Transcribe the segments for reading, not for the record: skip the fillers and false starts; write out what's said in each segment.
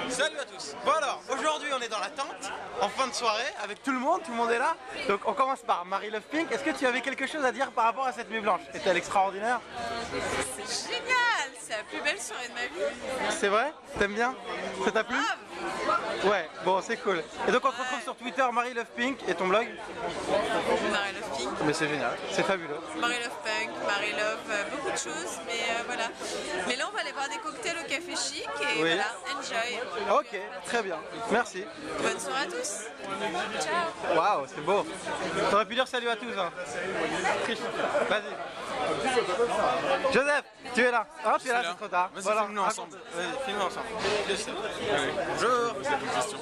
Salut à tous. Bon alors, aujourd'hui on est dans la tente, en fin de soirée, avec tout le monde est là. Donc on commence par Marie Love Pink. Est-ce que tu avais quelque chose à dire par rapport à cette nuit blanche? Est-elle extraordinaire? C'est génial, c'est la plus belle soirée de ma vie. C'est vrai? T'aimes bien? Ça t'a plu? Ouais, bon c'est cool. Et donc on te retrouve sur Twitter Marie Love Pink et ton blog? Marie Love Pink. Mais c'est génial, c'est fabuleux. Marie Love Punk, Marie Love, beaucoup de choses, mais voilà. Mais là on va aller boire des cocktails au Café Chic et voilà, enjoy. Ok, très bien, merci. Bonne soirée à tous. Ciao. Waouh, c'est beau. T'aurais pu dire salut à tous, hein. Vas-y. Joseph, tu es là. Ah, tu es là, c'est trop tard. Vas-y, voilà, filme-nous ensemble. Vas-y, filme-nous ensemble. Bonjour.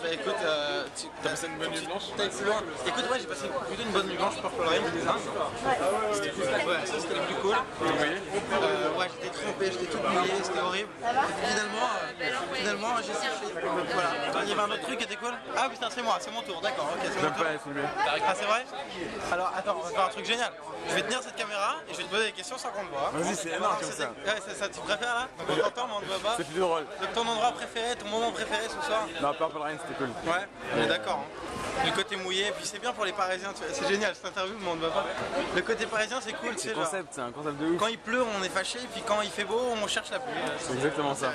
Bah écoute, t'as passé une bonne nuit blanche? T'as été plus loin. Écoute, ouais, j'ai passé plutôt une bonne nuit blanche pour Purple Rain. C'était cool. Ouais, ça c'était le plus cool. Ouais, j'étais trempé, j'étais tout mouillé, c'était horrible. Finalement, j'ai séché. Voilà. Il y avait un autre truc qui était cool. Ah putain, c'est moi, c'est mon tour, d'accord, ok, c'est mon tour. Ah, c'est vrai? Alors, attends, on va faire un truc génial. Je vais tenir cette caméra et je vais te poser des questions sans qu'on te voit. Vas-y, c'est énorme comme ça. Ouais, c'est ça, tu préfères là? Donc on t'entend, mais on te voit pas. C'est plus drôle. Donc ton endroit préféré, ton moment préféré ce soir? Non, Purple Rain, c'était cool. Ouais, on est d'accord. Hein. Le côté mouillé, puis c'est bien pour les Parisiens, c'est génial cette interview, mais on ne voit pas. Le côté parisien, c'est cool, c'est concept, c'est un concept de ouf. Quand il pleut, on est fâché, puis quand il fait beau, on cherche la pluie. C'est exactement ça.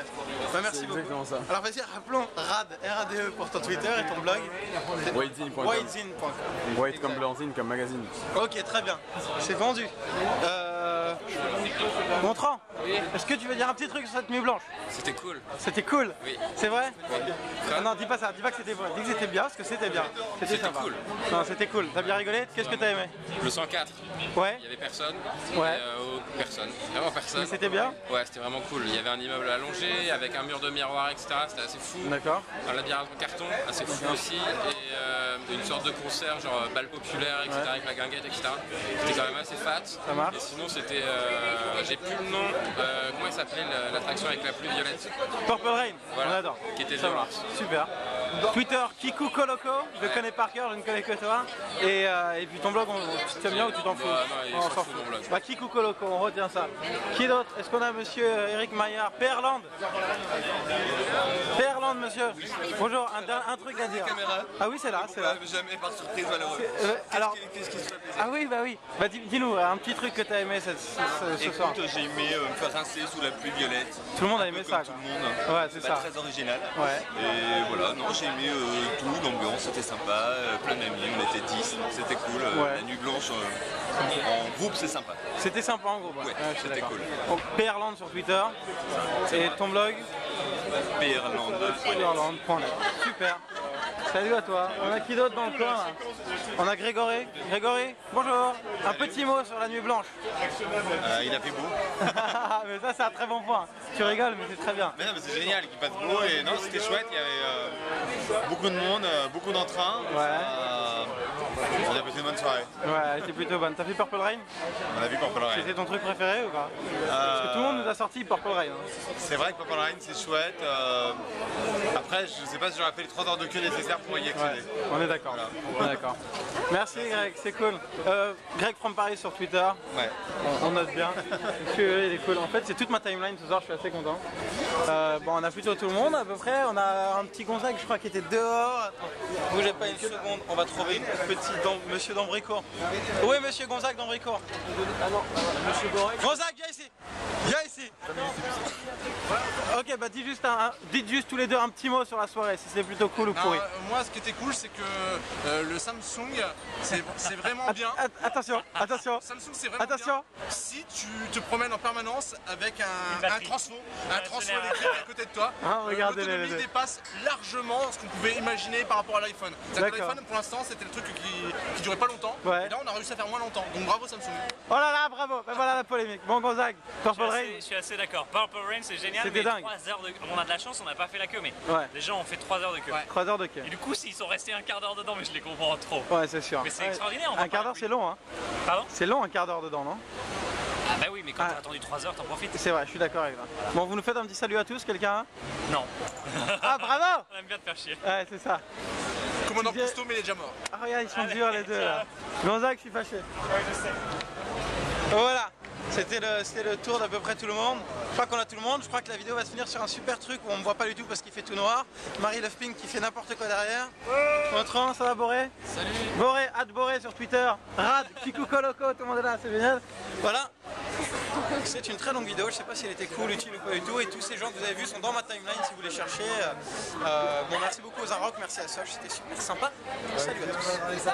Bah, merci beaucoup. Exactement ça. Alors vas-y, rappelons RAD, R-A-D-E pour ton Twitter et ton blog. Whitezine.com. Whitezine.com. White comme blanzine, comme magazine. Ok, très bien. C'est vendu. Montrant, est-ce que tu veux dire un petit truc sur cette nuit blanche? C'était cool. C'était cool? Oui. C'est vrai? Oui. Ah non, dis pas ça, dis pas que c'était vrai. Dis que c'était bien, parce que c'était bien. C'était sympa. Cool. Non, c'était cool. T'as bien rigolé? Qu'est-ce que t'as aimé? Le 104. Ouais. Il y avait personne. Ouais. Personne. Vraiment personne. Mais c'était bien? Ouais, c'était vraiment cool. Il y avait un immeuble allongé avec un mur de miroir, etc. C'était assez fou. D'accord. Un labyrinthe en carton, assez fou aussi. Et une sorte de concert, genre bal populaire, etc. Ouais. Avec la guinguette, etc. C'était quand même assez fat. Ça marche. Et sinon, c'était. J'ai plus le nom. Comment il s'appelait l'attraction avec la pluie violette? Purple Rain, Voilà. on adore. Qui était Ça violente. marche. Super. Twitter, Kikou Koloko, je le connais par cœur, je ne connais que toi. Et puis ton blog, tu t'aimes bien ou tu t'en fous? Non, il s'en fout, mon blog. Bah, Kikou Koloko, on retient ça. Qui d'autre? Est-ce qu'on a monsieur Eric Maillard? Perland. Perland, monsieur. Bonjour, un truc à dire. Ah oui, c'est là, c'est là. Jamais par surprise malheureuse. Alors, Qu'est-ce qui se fait plaisir? ah oui, bah oui. Bah dis-nous un petit truc que t'as aimé ce soir. Écoute, j'ai aimé me faire rincer sous la pluie violette. Tout le monde a Un aimé peu ça, comme quoi. tout le monde. Ouais, c'est Pas ça. très original. Ouais. Et voilà, non, j'ai aimé tout, l'ambiance, c'était sympa, plein d'amis, on était 10, donc c'était cool. Ouais. La nuit blanche en groupe, c'est sympa. C'était sympa en gros. Ouais, je suis c'était d'accord. cool. Donc Perland sur Twitter. Et ton blog? Perland.net. Super. Salut à toi. On a qui d'autre dans le coin là? On a Grégory. Grégory, bonjour. Un petit mot sur la nuit blanche. Il a fait beau. Mais ça c'est un très bon point. Tu rigoles mais c'est très bien. Mais non, mais c'est génial qu'il fasse beau et non, c'était chouette, il y avait beaucoup de monde, beaucoup d'entrain. Ouais. On a passé une bonne soirée. Ouais, elle était plutôt bonne. T'as fait Purple Rain? On a vu Purple Rain. C'était ton truc préféré ou pas? Parce que tout le monde nous a sorti Purple Rain. Hein. C'est vrai que Purple Rain c'est chouette. Après, je sais pas si j'aurais fait les 3 heures de queue nécessaires pour y accéder. Ouais, on est d'accord. Voilà. On est d'accord. Merci Greg, c'est cool. Greg from Paris sur Twitter. Ouais. On note bien. Il est cool. En fait, c'est toute ma timeline ce soir, je suis assez content. Bon, on a plutôt tout le monde à peu près. On a un petit Gonzague, je crois, qui était dehors. Attends, bougez pas une seconde, on va trouver monsieur d'Ambricourt. Où est monsieur Gonzague d'Ambricourt? Ah non, monsieur Gonzague, viens ici. Viens ici. Ok, bah dites juste tous les deux un petit mot sur la soirée, si c'est plutôt cool ou pourri. Moi, ce qui était cool, c'est que le Samsung, c'est vraiment bien. Attention, attention. Samsung, c'est vraiment attention. bien si tu te promènes en permanence avec un transfo électrique à côté de toi. Ah, regardez l'autonomie les dépasse largement ce qu'on pouvait imaginer par rapport à l'iPhone. L'iPhone, pour l'instant, c'était le truc qui durait pas longtemps. Ouais. Et là, on a réussi à faire moins longtemps. Donc bravo Samsung. Oh là là, bravo. Ben voilà la polémique. Bon Gonzague, Purple Rain. Je suis assez d'accord. Purple Rain c'est génial, C'était mais dingue. 3 heures de... On a de la chance, on n'a pas fait la queue, mais Ouais. les gens ont fait 3 heures de queue. Ouais. 3 heures de queue. Et du coup, s'ils sont restés un quart d'heure dedans, mais je les comprends trop. Ouais, c'est sûr. Mais c'est Ouais. extraordinaire. On va Un quart pas- d'heure, c'est long, hein. Pardon? C'est long un quart d'heure dedans, non? Ah bah oui, mais quand Ah. t'as attendu 3 heures, t'en profites. C'est vrai, je suis d'accord avec toi. Bon, vous nous faites un petit salut à tous, quelqu'un? Non. Ah, bravo! On aime bien te faire chier. Ouais, c'est ça. Commandant Tu disais- Cousteau, mais il est déjà mort. Ah, regarde, ils sont Allez, durs les deux là. ciao. Gonzague, je suis fâché. Ouais, je sais. Voilà, C'était le tour d'à peu près tout le monde. Je crois qu'on a tout le monde. Je crois que la vidéo va se finir sur un super truc où on me voit pas du tout parce qu'il fait tout noir. Marie Love Pink qui fait n'importe quoi derrière. Montrant, ça va Boré? Salut. Boré, @Boré sur Twitter. Rad, Kikou Koloko, tout le monde est là, c'est génial. Voilà. C'est une très longue vidéo, je sais pas si elle était cool, utile ou pas du tout. Et tous ces gens que vous avez vus sont dans ma timeline si vous les cherchez. Bon, merci beaucoup aux Arocs, merci à Soch, c'était super sympa. Salut à tous.